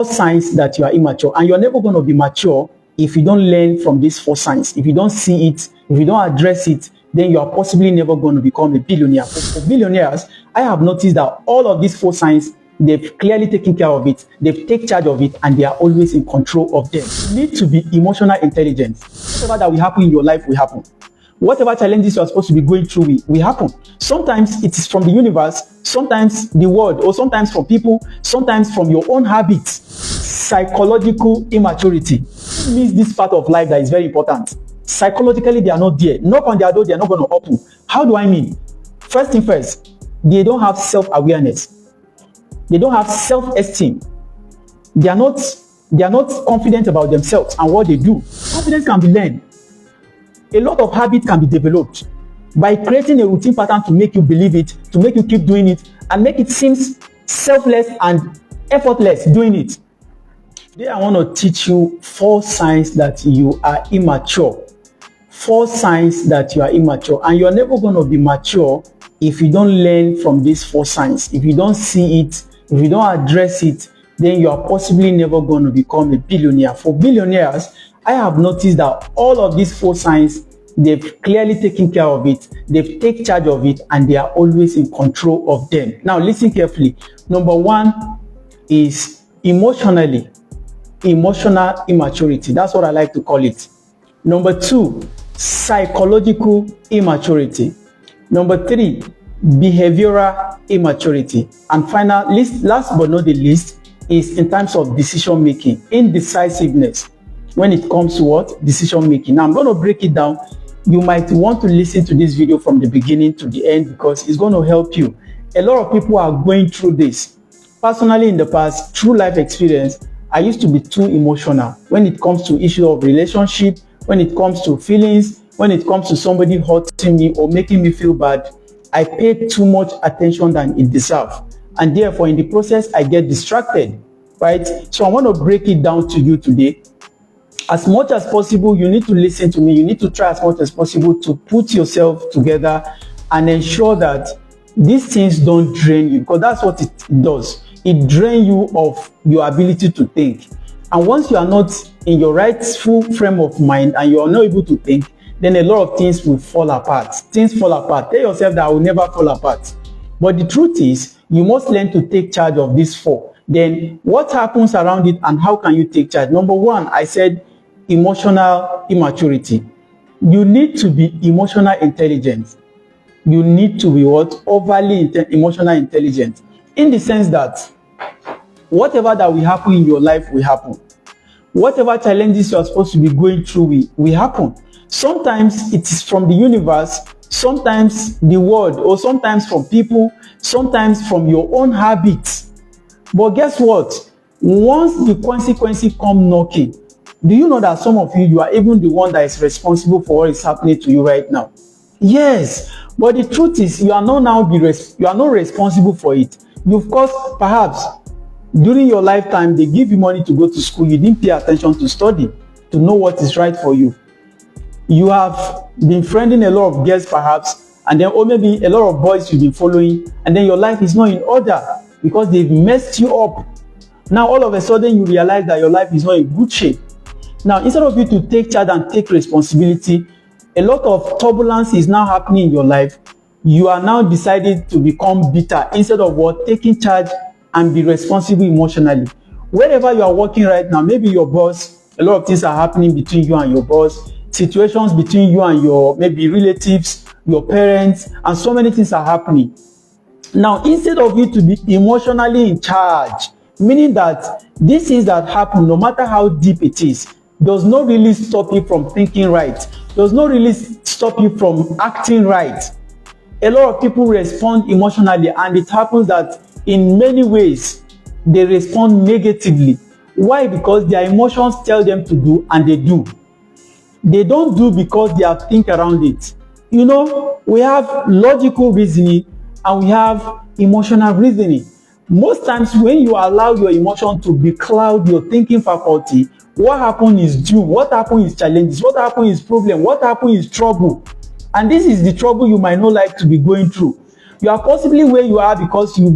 Signs that you are immature, and you're never going to be mature if you don't learn from these 4 signs. If you don't see it, if you don't address it, then you are possibly never going to become a billionaire. For billionaires, I have noticed that all of these 4 signs, they've clearly taken care of it, they've taken charge of it, and they are always in control of them. You need to be emotional intelligent. Whatever that will happen in your life will happen. Whatever challenges you are supposed to be going through will happen. Sometimes it is from the universe, sometimes the world, or sometimes from people, sometimes from your own habits. Psychological immaturity means this part of life that is very important. Psychologically, they are not there. Knock on their door, they are not going to open. How do I mean? First thing first, they don't have self-awareness. They don't have self-esteem. They are not confident about themselves and what they do. Confidence can be learned. A lot of habits can be developed by creating a routine pattern to make you believe it, to make you keep doing it, and make it seem selfless and effortless doing it. Today, I want to teach you 4 signs that you are immature. 4 signs that you are immature, and you're never going to be mature if you don't learn from these 4 signs. If you don't see it, if you don't address it, then you are possibly never going to become a billionaire. For billionaires, I have noticed that all of these 4 signs, they've clearly taken care of it, they've taken charge of it, and they are always in control of them. Now, listen carefully. Number 1 is emotional immaturity. That's what I like to call it. Number 2, psychological immaturity. Number 3, behavioral immaturity. And finally, last but not the least, is in terms of decision making, indecisiveness. When it comes to what? Decision making. Now, I'm going to break it down. You might want to listen to this video from the beginning to the end because it's going to help you. A lot of people are going through this. Personally, in the past, through life experience, I used to be too emotional when it comes to issue of relationship, when it comes to feelings, when it comes to somebody hurting me or making me feel bad. I paid too much attention than it deserves. And therefore, in the process, I get distracted, right? So I want to break it down to you today. As much as possible, you need to listen to me. You need to try as much as possible to put yourself together and ensure that these things don't drain you, because that's what it does. It drains you of your ability to think. And once you are not in your rightful frame of mind and you are not able to think, then a lot of things will fall apart. Things fall apart. Tell yourself that I will never fall apart. But the truth is, you must learn to take charge of these 4. Then what happens around it and how can you take charge? Number 1, I said emotional immaturity. You need to be emotional intelligent. You need to be what? Overly emotional intelligent. In the sense that whatever that will happen in your life will happen. Whatever challenges you are supposed to be going through will happen. Sometimes it is from the universe, sometimes the world, or sometimes from people, sometimes from your own habits. But guess what? Once the consequences come knocking, do you know that some of you are even the one that is responsible for what is happening to you right now? Yes, but the truth is you are not responsible for it. Of course, perhaps during your lifetime, they give you money to go to school. You didn't pay attention to study, to know what is right for you. You have been friending a lot of girls perhaps, and then or maybe a lot of boys you've been following, and then your life is not in order because they've messed you up. Now all of a sudden you realize that your life is not in good shape. Now instead of you to take charge and take responsibility, a lot of turbulence is now happening in your life. You are now decided to become bitter instead of what? Taking charge and be responsible emotionally. Wherever you are working right now, maybe your boss, a lot of things are happening between you and your boss, situations between you and your maybe relatives, your parents, and so many things are happening. Now, instead of you to be emotionally in charge, meaning that these things that happen, no matter how deep it is, does not really stop you from thinking right, does not really stop you from acting right. A lot of people respond emotionally, and it happens that in many ways they respond negatively. Why? Because their emotions tell them to do and they do. They don't do because they have think around it. You know, we have logical reasoning and we have emotional reasoning. Most times when you allow your emotion to becloud your thinking faculty, what happens is doom, what happens is challenges, what happens is problem, what happens is trouble. And this is the trouble you might not like to be going through. You are possibly where you are because you've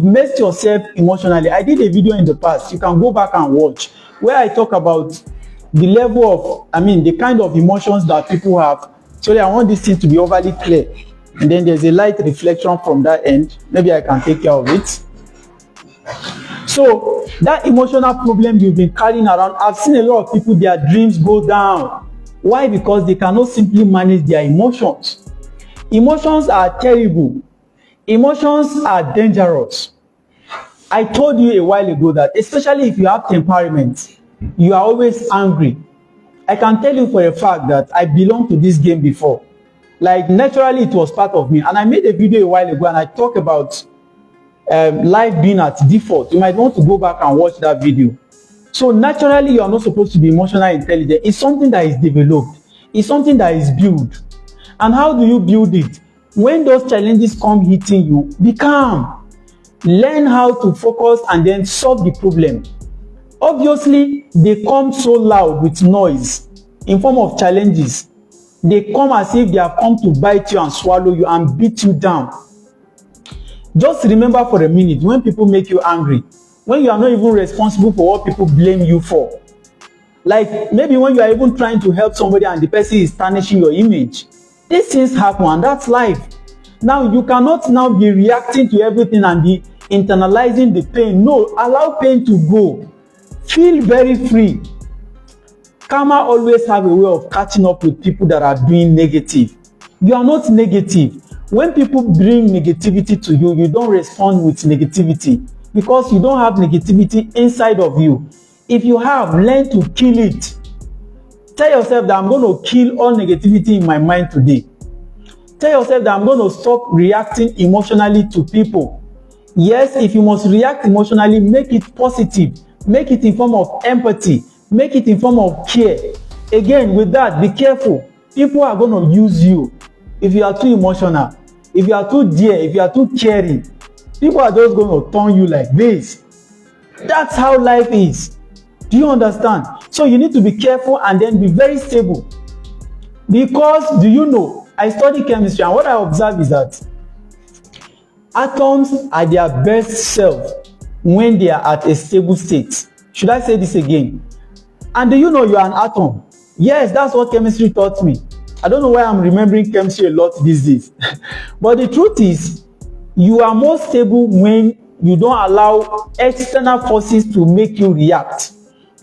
messed yourself emotionally. I did a video in the past. You can go back and watch where I talk about the level of, the kind of emotions that people have. Sorry, I want this thing to be overly clear. And then there's a light reflection from that end. Maybe I can take care of it. So that emotional problem you've been carrying around, I've seen a lot of people, their dreams go down. Why? Because they cannot simply manage their emotions. Emotions are terrible. Emotions are dangerous. I told you a while ago that especially if you have temperament, you are always angry. I can tell you for a fact that I belonged to this game before. Like naturally it was part of me. And I made a video a while ago and I talked about life being at default. You might want to go back and watch that video. So naturally you are not supposed to be emotionally intelligent. It's something that is developed. It's something that is built. And how do you build it? When those challenges come hitting you, be calm. Learn how to focus and then solve the problem. Obviously, they come so loud with noise in form of challenges. They come as if they have come to bite you and swallow you and beat you down. Just remember for a minute, when people make you angry, when you are not even responsible for what people blame you for. Like maybe when you are even trying to help somebody and the person is tarnishing your image. These things happen and that's life. Now you cannot now be reacting to everything and be internalizing the pain. No, allow pain to go. Feel very free. Karma always have a way of catching up with people that are doing negative. You are not negative. When people bring negativity to you, you don't respond with negativity because you don't have negativity inside of you. If you have, learn to kill it. Tell yourself that I'm going to kill all negativity in my mind today. Tell yourself that I'm going to stop reacting emotionally to people. Yes, if you must react emotionally, make it positive. Make it in form of empathy. Make it in form of care. Again, with that, be careful. People are going to use you. If you are too emotional, if you are too dear, if you are too caring, people are just going to turn you like this. That's how life is. Do you understand? So you need to be careful and then be very stable. Because, do you know, I study chemistry and what I observe is that atoms are their best self when they are at a stable state. Should I say this again? And do you know you are an atom? Yes, that's what chemistry taught me. I don't know why I'm remembering chemistry a lot these days. But the truth is, you are more stable when you don't allow external forces to make you react.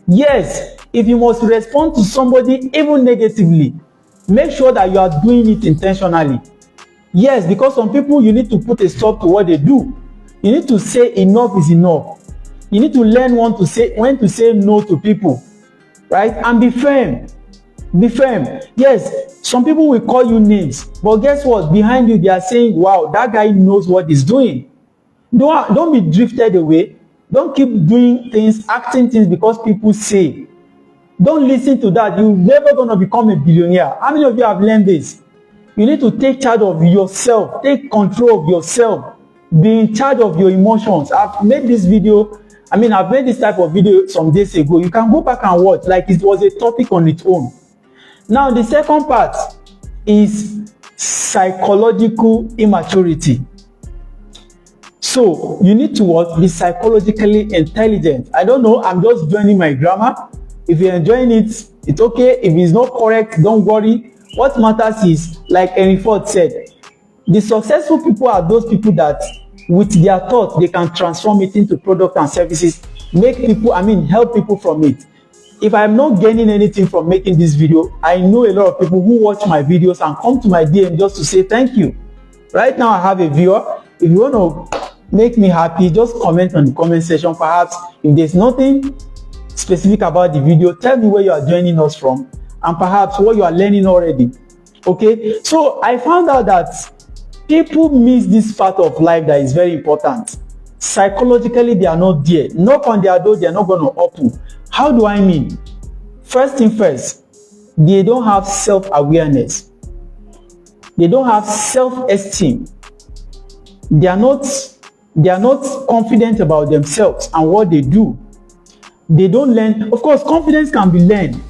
Yes, if you must respond to somebody even negatively, make sure that you are doing it intentionally. Yes, because some people, you need to put a stop to what they do. You need to say enough is enough. You need to learn when to say no to people, right? And be firm. Be firm. Yes, some people will call you names, but guess what? Behind you, they are saying, wow, that guy knows what he's doing. Don't be drifted away. Don't keep doing things, acting things because people say. Don't listen to that. You're never going to become a billionaire. How many of you have learned this? You need to take charge of yourself. Take control of yourself. Be in charge of your emotions. I've made this video. I've made this type of video some days ago. You can go back and watch like it was a topic on its own. Now, the second part is psychological immaturity. So, you need to be psychologically intelligent. I don't know, I'm just joining my grammar. If you're enjoying it, it's okay. If it's not correct, don't worry. What matters is, like Henry Ford said, the successful people are those people that, with their thoughts, they can transform it into products and services, help people from it. If I'm not gaining anything from making this video, I know a lot of people who watch my videos and come to my DM just to say thank you. Right now, I have a viewer. If you want to make me happy, just comment on the comment section. Perhaps if there's nothing specific about the video, tell me where you are joining us from and perhaps what you are learning already. Okay, so I found out that people miss this part of life that is very important. Psychologically, they are not there. Knock on their door, they are not going to open. How do I mean? First thing first, they don't have self-awareness. They don't have self-esteem. They are not confident about themselves and what they do. They don't learn. Of course, confidence can be learned.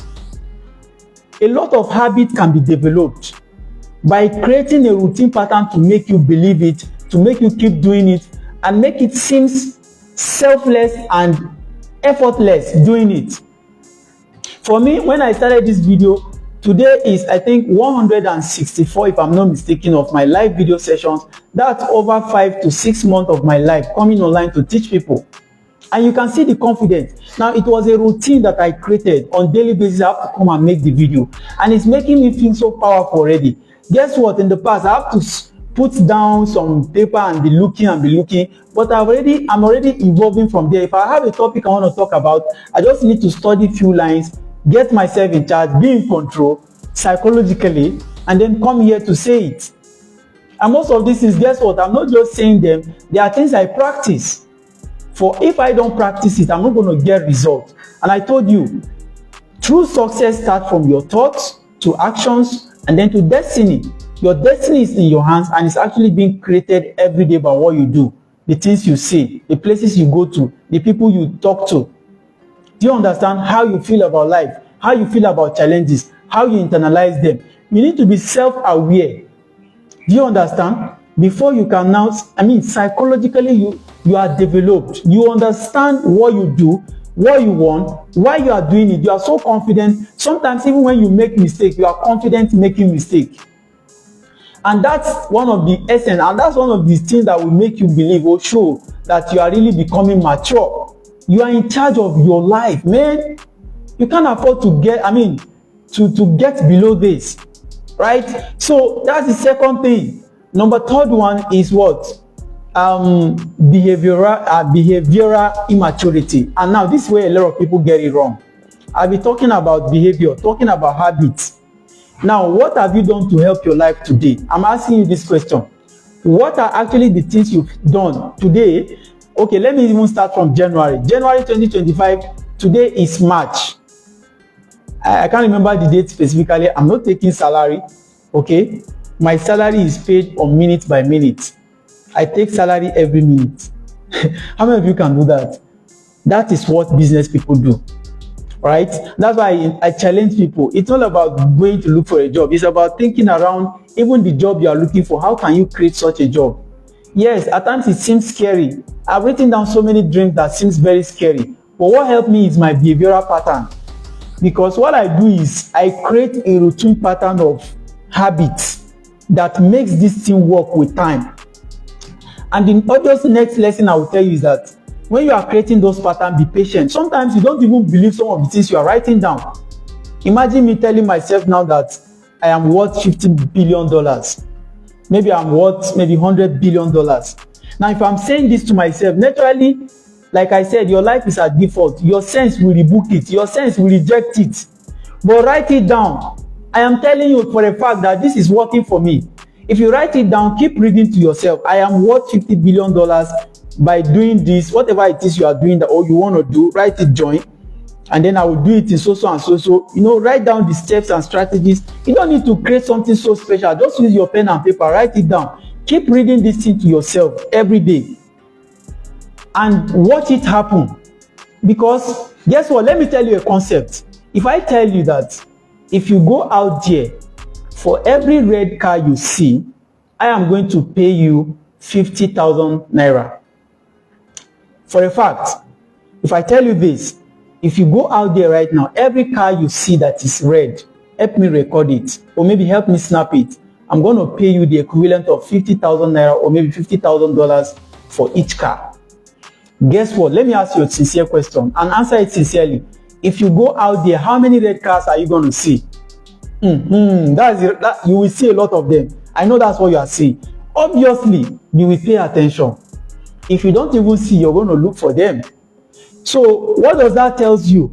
A lot of habits can be developed. by creating a routine pattern to make you believe it, to make you keep doing it, and make it seem selfless and effortless doing it. For me, when I started this video, today is, I think, 164, if I'm not mistaken, of my live video sessions. That's over 5 to 6 months of my life coming online to teach people. And you can see the confidence. Now, it was a routine that I created on daily basis. I have to come and make the video, and it's making me feel so powerful already. Guess what? In the past, I have to put down some paper and be looking, but I'm already evolving from there. If I have a topic I want to talk about, I just need to study few lines, get myself in charge, be in control psychologically, and then come here to say it. And most of this is, guess what? I'm not just saying them. They are things I practice. For if I don't practice it, I'm not going to get results. And I told you, true success starts from your thoughts to actions and then to destiny. Your destiny is in your hands, and it's actually being created every day by what you do, the things you say, the places you go to, the people you talk to. Do you understand how you feel about life, how you feel about challenges, how you internalize them? You need to be self-aware. Do you understand? Before you can now, psychologically you are developed. You understand what you do, what you want, why you are doing it. You are so confident. Sometimes even when you make mistake, you are confident making mistake. And that's one of the essence, and that's one of the things that will make you believe or show that you are really becoming mature. You are in charge of your life, man. You can't afford to get, to get below this, right? So that's the second thing. Number third one is what? Behavioral immaturity. And now this is where a lot of people get it wrong. I'll be talking about behavior, talking about habits. Now, what have you done to help your life today? I'm asking you this question. What are actually the things you've done today? Okay, let me even start from January. January 2025, today is March. I can't remember the date specifically. I'm not taking salary, okay? My salary is paid on minute by minute. I take salary every minute. How many of you can do that? That is what business people do, right? That's why I challenge people. It's not about going to look for a job. It's about thinking around even the job you are looking for. How can you create such a job? Yes, at times it seems scary. I've written down so many dreams that seems very scary. But what helped me is my behavioral pattern. Because what I do is I create a routine pattern of habits that makes this thing work with time. And the obvious next lesson I will tell you is that when you are creating those patterns, be patient. Sometimes you don't even believe some of the things you are writing down. Imagine me telling myself now that I am worth $50 billion. Maybe I'm worth $100 billion. Now, if I'm saying this to myself, naturally, like I said, your life is at default. Your sense will rebook it. Your sense will reject it. But write it down. I am telling you for a fact that this is working for me. If you write it down, keep reading to yourself. I am worth $50 billion by doing this, whatever it is you are doing that or you want to do, write it, join. And then I will do it in so and so. Write down the steps and strategies. You don't need to create something so special. Just use your pen and paper, write it down. Keep reading this thing to yourself every day. And watch it happen. Because guess what? Let me tell you a concept. If I tell you that if you go out there, for every red car you see, I am going to pay you 50,000 naira. For a fact, if I tell you this, if you go out there right now, every car you see that is red, help me record it, or maybe help me snap it. I'm going to pay you the equivalent of 50,000 naira or maybe $50,000 for each car. Guess what? Let me ask you a sincere question and answer it sincerely. If you go out there, how many red cars are you going to see? That you will see a lot of them. I know that's what you are seeing. Obviously, you will pay attention. If you don't even see, you're going to look for them. So what does that tell you?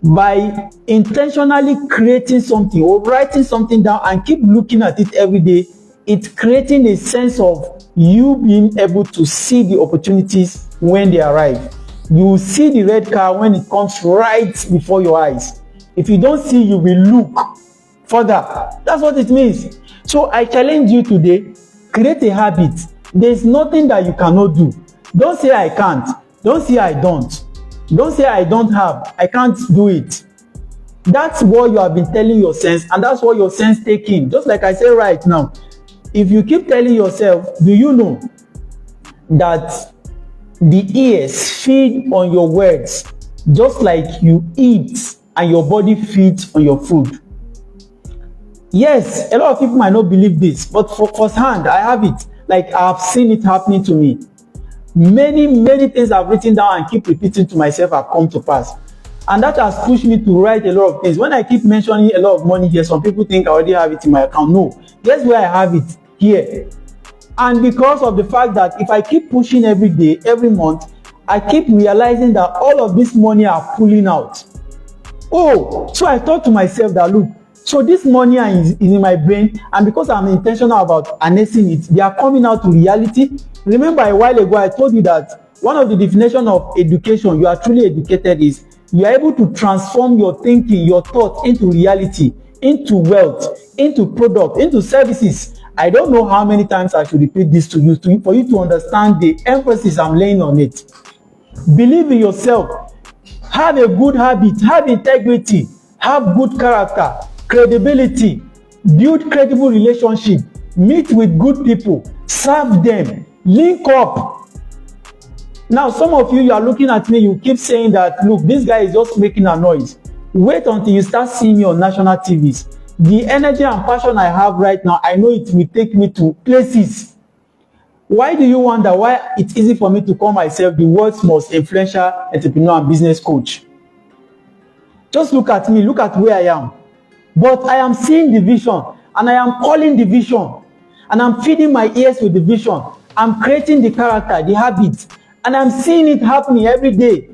By intentionally creating something or writing something down and keep looking at it every day, it's creating a sense of you being able to see the opportunities when they arrive. You will see the red car when it comes right before your eyes. If you don't see, you will look further. That's what it means. So I challenge you today, create a habit. There's nothing that you cannot do. Don't say I can't. Don't say I don't. Don't say I don't have. I can't do it. That's what you have been telling your sense, and that's what your sense taking. Just like I said right now, if you keep telling yourself, do you know that the ears feed on your words just like you eat and your body feeds on your food? Yes, a lot of people might not believe this, but for firsthand, I have it. Like, I've seen it happening to me. Many things I've written down and keep repeating to myself have come to pass. And that has pushed me to write a lot of things. When I keep mentioning a lot of money here, some people think I already have it in my account. No, guess where I have it? Here. And because of the fact that if I keep pushing every day, every month, I keep realizing that all of this money are pulling out. Oh, so I thought to myself that, look, so this money is in my brain, and because I'm intentional about harnessing it, they are coming out to reality. Remember a while ago, I told you that one of the definitions of education, you are truly educated, is you are able to transform your thinking, your thoughts into reality, into wealth, into product, into services. I don't know how many times I should repeat this to you for you to understand the emphasis I'm laying on it. Believe in yourself. Have a good habit. Have integrity. Have good character, credibility. Build credible relationship. Meet with good people. Serve them. Link up. Now, some of you are looking at me, you keep saying that, look, this guy is just making a noise. Wait until you start seeing me on national TVs. The energy and passion I have right now, I know it will take me to places. Why do you wonder why it's easy for me to call myself the world's most influential entrepreneur and business coach? Just look at me, look at where I am. But I am seeing the vision, and I am calling the vision, and I'm feeding my ears with the vision. I'm creating the character, the habits, and I'm seeing it happening every day.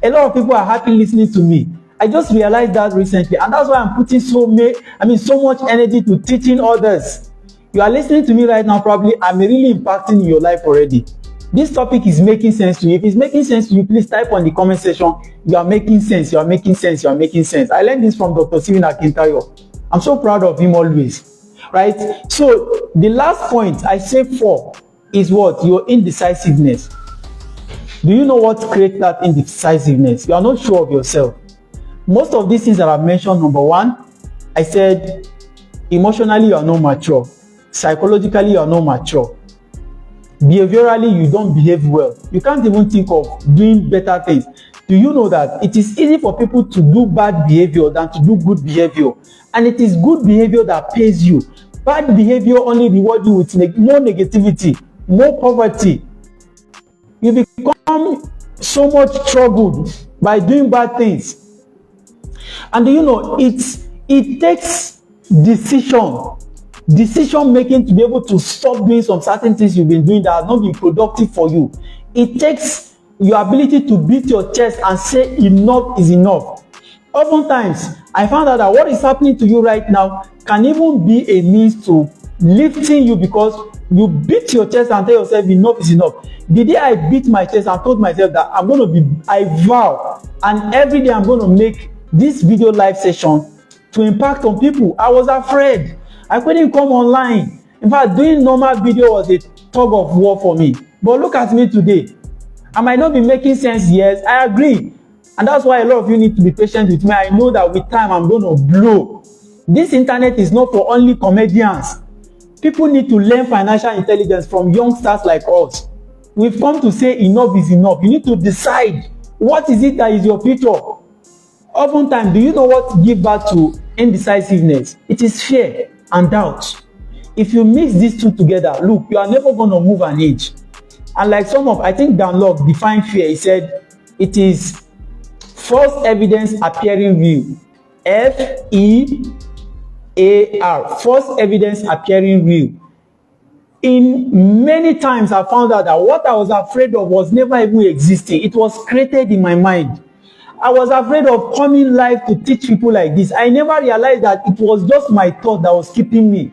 A lot of people are happy listening to me. I just realized that recently, and that's why I'm putting so much energy to teaching others. You are listening to me right now, probably I'm really impacting your life already. This topic is making sense to you. If it's making sense to you, please type on the comment section, you are making sense, you are making sense, you are making sense. I learned this from Dr. Steven Akintayo. I'm so proud of him always, right? So the last point I say for is what? Your indecisiveness. Do you know what creates that indecisiveness? You are not sure of yourself. Most of these things that I've mentioned, number one, I said emotionally you are not mature. Psychologically you are not mature. Behaviorally you don't behave well. You can't even think of doing better things. Do you know that it is easy for people to do bad behavior than to do good behavior? And it is good behavior that pays you. Bad behavior only rewards you with more negativity, more poverty. You become so much troubled by doing bad things. And do you know, it takes decision making to be able to stop doing some certain things you've been doing that have not been productive for you. It takes your ability to beat your chest and say enough is enough. Oftentimes, I found out that what is happening to you right now can even be a means to lifting you, because you beat your chest and tell yourself enough is enough. The day I beat my chest and told myself that I vow, and every day I'm going to make this video live session to impact on people, I was afraid. I couldn't come online. In fact, doing normal video was a tug of war for me. But look at me today. I might not be making sense, yes, I agree. And that's why a lot of you need to be patient with me. I know that with time I'm going to blow. This internet is not for only comedians. People need to learn financial intelligence from youngsters like us. We've come to say enough is enough. You need to decide what is it that is your future. Oftentimes, do you know what gives birth to indecisiveness? It is fear and doubt. If you mix these two together, look, you are never going to move an inch. And like I think Dan Locke defined fear. He said it is false evidence appearing real. F-E-A-R. False evidence appearing real. In many times I found out that what I was afraid of was never even existing. It was created in my mind. I was afraid of coming live to teach people like this. I never realized that it was just my thought that was keeping me.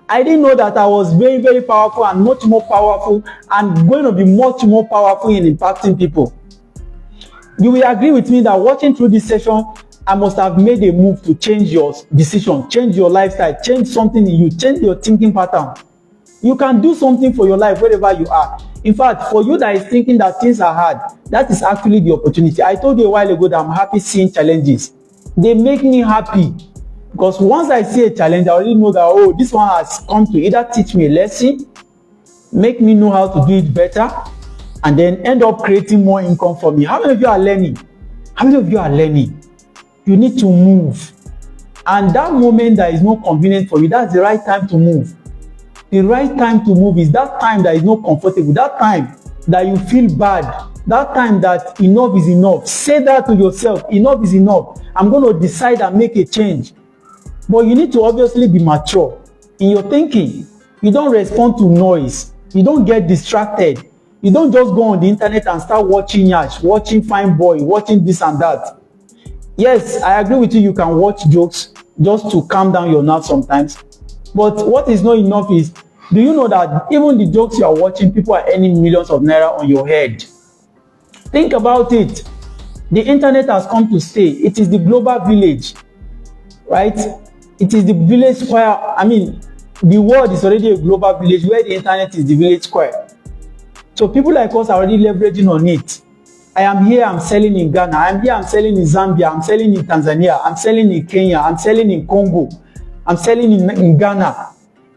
I didn't know that I was very, very powerful and much more powerful, and going to be much more powerful in impacting people. You will agree with me that watching through this session, I must have made a move to change your decision, change your lifestyle, change something in you, change your thinking pattern. You can do something for your life wherever you are. In fact, for you that is thinking that things are hard, that is actually the opportunity. I told you a while ago that I'm happy seeing challenges. They make me happy because once I see a challenge, I already know that, oh, this one has come to either teach me a lesson, make me know how to do it better, and then end up creating more income for me. How many of you are learning? How many of you are learning? You need to move. And that moment that is not convenient for you, that's the right time to move. The right time to move is that time that is not comfortable, that time that you feel bad, that time that enough is enough. Say that to yourself, enough is enough. I'm going to decide and make a change. But you need to obviously be mature in your thinking. You don't respond to noise. You don't get distracted. You don't just go on the internet and start watching Yash, watching Fine Boy, watching this and that. Yes, I agree with you, you can watch jokes just to calm down your nerves sometimes. But what is not enough is, do you know that even the jokes you are watching, people are earning millions of naira on your head? Think about it. The internet has come to stay. It is the global village, right? It is the village square. I mean, the world is already a global village where the internet is the village square. So people like us are already leveraging on it. I am here, I'm selling in Ghana. I'm here, I'm selling in Zambia. I'm selling in Tanzania. I'm selling in Kenya. I'm selling in Congo. I'm selling in Ghana.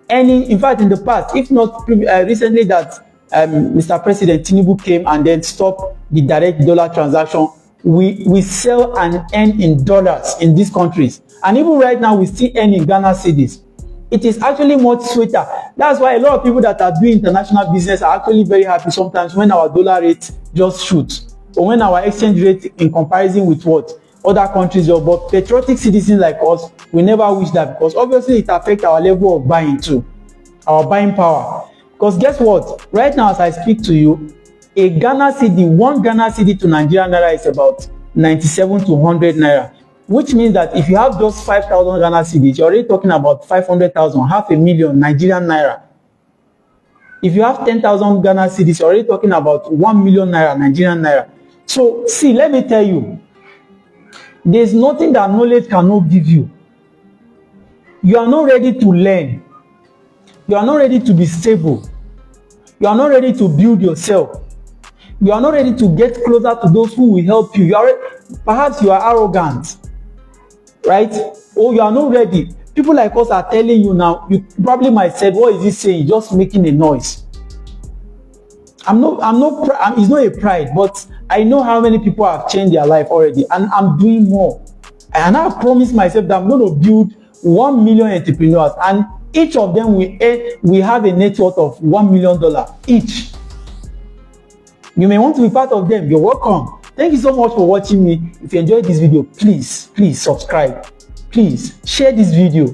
In fact, in the past, if not recently that Mr. President Tinubu came and then stopped the direct dollar transaction, we sell and earn in dollars in these countries. And even right now, we still earn in Ghana cedis. It is actually much sweeter. That's why a lot of people that are doing international business are actually very happy sometimes when our dollar rate just shoots, or when our exchange rate in comparison with what other countries do. But patriotic citizens like us, we never wish that, because obviously it affects our level of buying too, our buying power. Because guess what? Right now as I speak to you, a Ghana cedi, one Ghana cedi to Nigerian naira is about 97 to 100 naira. Which means that if you have just 5,000 Ghana cedis, you're already talking about 500,000, 500,000 Nigerian naira. If you have 10,000 Ghana cedis, you're already talking about 1 million naira Nigerian naira. So see, let me tell you, there's nothing that knowledge cannot give you. You are not ready to learn. You are not ready to be stable. You are not ready to build yourself. You are not ready to get closer to those who will help you. Perhaps you are arrogant, right? Or you are not ready. People like us are telling you now, you probably might say, what is he saying? Just making a noise. It's not a pride, but I know how many people have changed their life already, and I'm doing more. And I promised myself that I'm going to build 1 million entrepreneurs, and each of them will have a net worth of $1 million each. You may want to be part of them. You're welcome. Thank you so much for watching me. If you enjoyed this video, please subscribe. Please share this video.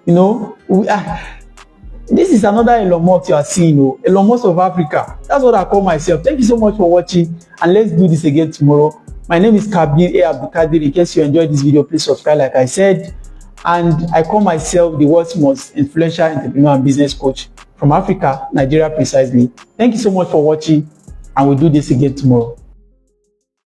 You know, this is another Elon Musk you are seeing. Elon Musk of Africa. That's what I call myself. Thank you so much for watching, and let's do this again tomorrow. My name is Kabir A. Abdulkadir. In case you enjoyed this video, please subscribe like I said. And I call myself the world's most influential entrepreneur and business coach from Africa, Nigeria precisely. Thank you so much for watching, and we'll do this again tomorrow.